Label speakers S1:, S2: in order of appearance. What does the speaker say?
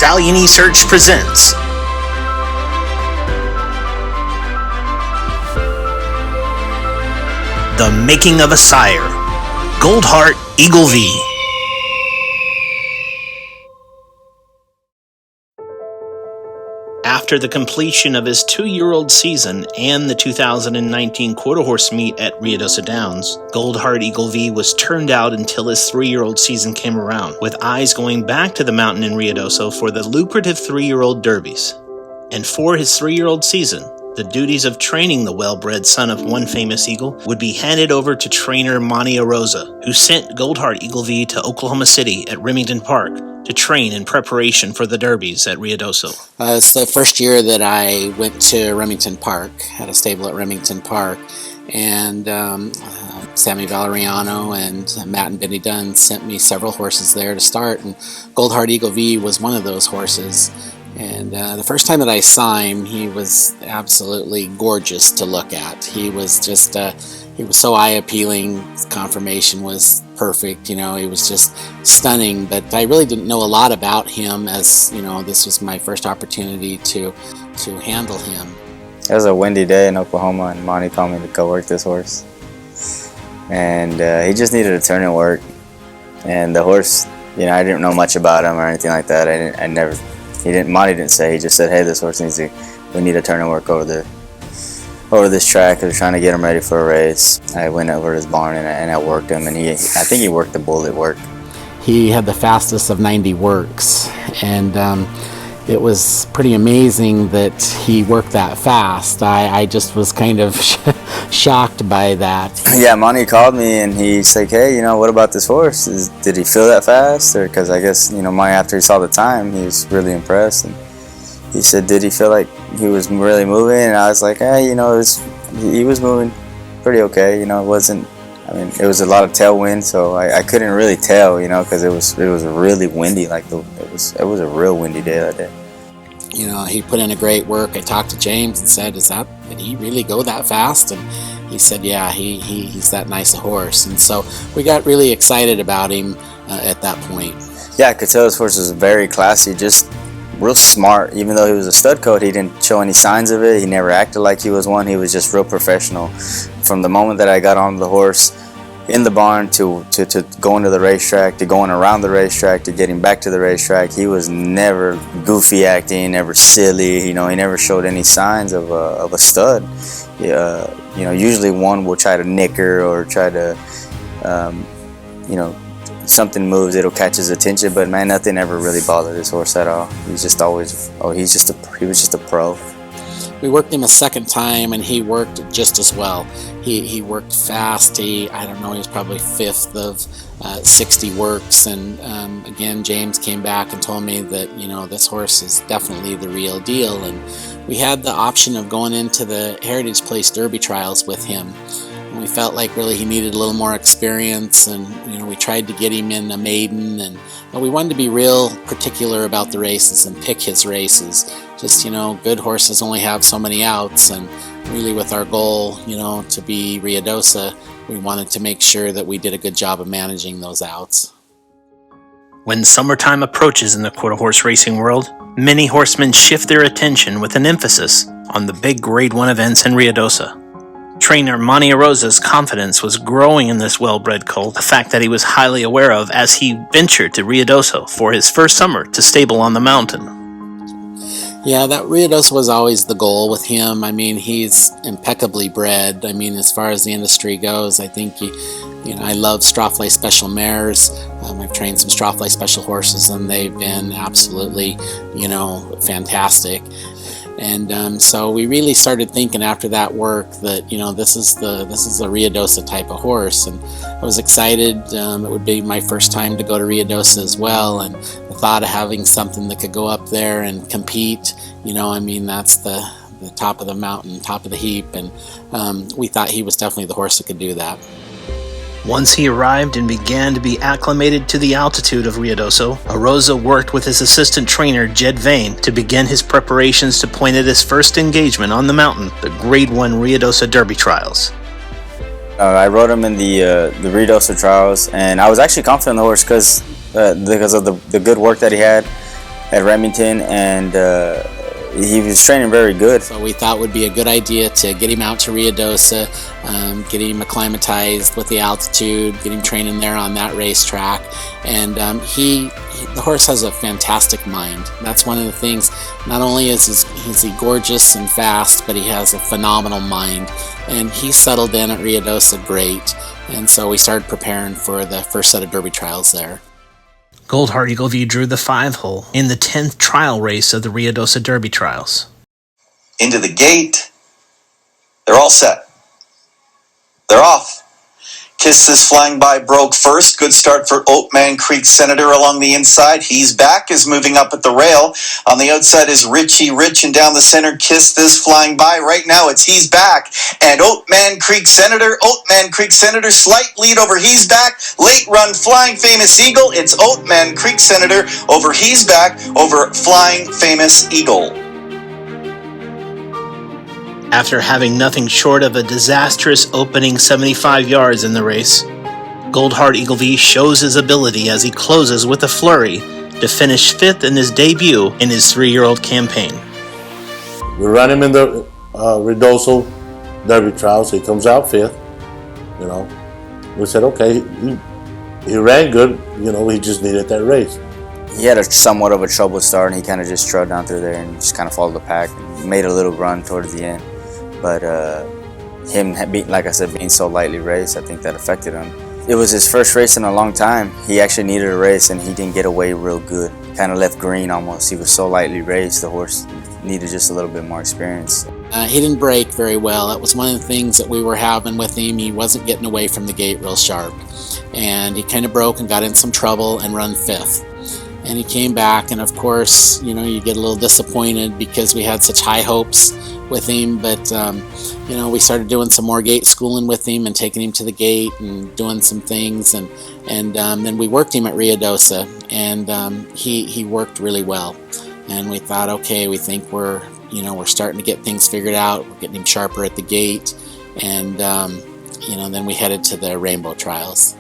S1: Stallion Research presents The Making of a Sire, Goldheart Eagle V. After the completion of his 2-year-old season and the 2019 quarter horse meet at Ruidoso Downs, Goldheart Eagle V was turned out until his 3-year-old season came around, with eyes going back to the mountain in Ruidoso for the lucrative 3-year-old derbies. And for his 3-year-old season, the duties of training the well-bred son of one famous eagle would be handed over to trainer Monty Arosa, who sent Goldheart Eagle V to Oklahoma City at Remington Park to train in preparation for the derbies at Ruidoso.
S2: It's the first year that I went to Remington Park, had a stable at Remington Park, and Sammy Valeriano and Matt and Benny Dunn sent me several horses there to start, and Goldheart Eagle V was one of those horses. And the first time that I saw him, he was absolutely gorgeous to look at. He was just, he was so eye-appealing. His conformation was perfect, he was just stunning. But I really didn't know a lot about him, as, this was my first opportunity to handle him.
S3: It was a windy day in Oklahoma, and Monty called me to go work this horse. And he just needed a turn and work. And the horse, I didn't know much about him or anything like that. Monty didn't say. He just said, "Hey, this horse we need a turn and work over this track. They're trying to get him ready for a race." I went over to his barn and I worked him, and I think he worked the bullet work.
S2: He had the fastest of 90 works, and it was pretty amazing that he worked that fast. I just was kind of shocked by that.
S3: Yeah, Monty called me and he said, "Hey, what about this horse? Did he feel that fast?" Or because I guess Monty, after he saw the time, he was really impressed, and he said, "Did he feel like he was really moving?" And I was like, "Hey, he was moving pretty okay. It wasn't. It was a lot of tailwind, so I couldn't really tell, because it was really windy. It was a real windy day that day."
S2: He put in a great work. I talked to James and said, did he really go that fast? And he said, yeah, he's that nice a horse. And so we got really excited about him at that point.
S3: Yeah, I could tell his horse was very classy, just real smart. Even though he was a stud coat, he didn't show any signs of it. He never acted like he was one. He was just real professional. From the moment that I got on the horse in the barn to going to the racetrack, to going around the racetrack, to getting back to the racetrack, he was never goofy acting, never silly. He never showed any signs of a stud. Usually one will try to nick her or try to, something moves, it'll catch his attention. But man, nothing ever really bothered his horse at all. He's just always, he was just a pro.
S2: We worked him a second time, and he worked just as well. He worked fast. He was probably fifth of 60 works. And again, James came back and told me that, this horse is definitely the real deal. And we had the option of going into the Heritage Place Derby trials with him. And we felt like really he needed a little more experience, and we tried to get him in a maiden, and we wanted to be real particular about the races and pick his races. Just good horses only have so many outs, and really with our goal to be Ruidoso, we wanted to make sure that we did a good job of managing those outs.
S1: When summertime approaches in the quarter horse racing world, many horsemen shift their attention with an emphasis on the big Grade 1 events in Ruidoso. Trainer Monty Arosa's confidence was growing in this well-bred colt, a fact that he was highly aware of as he ventured to Ruidoso for his first summer to stable on the mountain.
S2: Yeah, that Ruidoso was always the goal with him. He's impeccably bred. As far as the industry goes, I think I love Straffle Special mares. I've trained some Straffle Special horses, and they've been absolutely, fantastic. And so we really started thinking after that work that this is a Ruidoso type of horse, and I was excited. It would be my first time to go to Ruidoso as well, and the thought of having something that could go up there and compete, that's the top of the mountain, top of the heap, and we thought he was definitely the horse that could do that.
S1: Once he arrived and began to be acclimated to the altitude of Ruidoso, Arosa worked with his assistant trainer, Jed Vane, to begin his preparations to point at his first engagement on the mountain, the Grade 1 Ruidoso Derby Trials.
S3: I rode him in the Ruidoso trials, and I was actually confident in the horse because of the good work that he had. at Remington, and he was training very good.
S2: So we thought it would be a good idea to get him out to Ruidoso, get him acclimatized with the altitude, get him training there on that racetrack. And the horse has a fantastic mind. That's one of the things. Not only is he gorgeous and fast, but he has a phenomenal mind. And he settled in at Ruidoso great. And so we started preparing for the first set of Derby trials there.
S1: Goldheart Eagle V drew the 5-hole in the 10th trial race of the Ruidoso Derby trials.
S4: Into the gate. They're all set. They're off. Kisses flying by broke first. Good start for Oatman Creek Senator along the inside. He's back, is moving up at the rail. On the outside is Richie Rich, and down the center, Kiss This flying by. Right now it's He's Back and Oatman Creek Senator. Oatman Creek Senator, slight lead over He's Back. Late run Flying Famous Eagle. It's Oatman Creek Senator over He's Back over Flying Famous Eagle.
S1: After having nothing short of a disastrous opening 75 yards in the race, Goldheart Eagle V shows his ability as he closes with a flurry to finish 5th in his debut in his 3-year-old campaign.
S5: We run him in the Ruidoso Derby trials. He comes out 5th. You know, we said, okay, he ran good. You know, he just needed that race.
S3: He had somewhat of a troubled start, and he kind of just trod down through there and just kind of followed the pack. He made a little run towards the end. But him, like I said, being so lightly raced, I think that affected him. It was his first race in a long time. He actually needed a race, and he didn't get away real good. Kind of left green almost. He was so lightly raced, the horse needed just a little bit more experience.
S2: He didn't break very well. That was one of the things that we were having with him. He wasn't getting away from the gate real sharp. And he kind of broke and got in some trouble and run 5th. And he came back, and of course, you know, you get a little disappointed because we had such high hopes with him. But, you know, we started doing some more gate schooling with him and taking him to the gate and doing some things. And then we worked him at Ruidoso, and he worked really well. And we thought, okay, we think we're starting to get things figured out. We're getting him sharper at the gate. And, you know, then we headed to the Rainbow trials.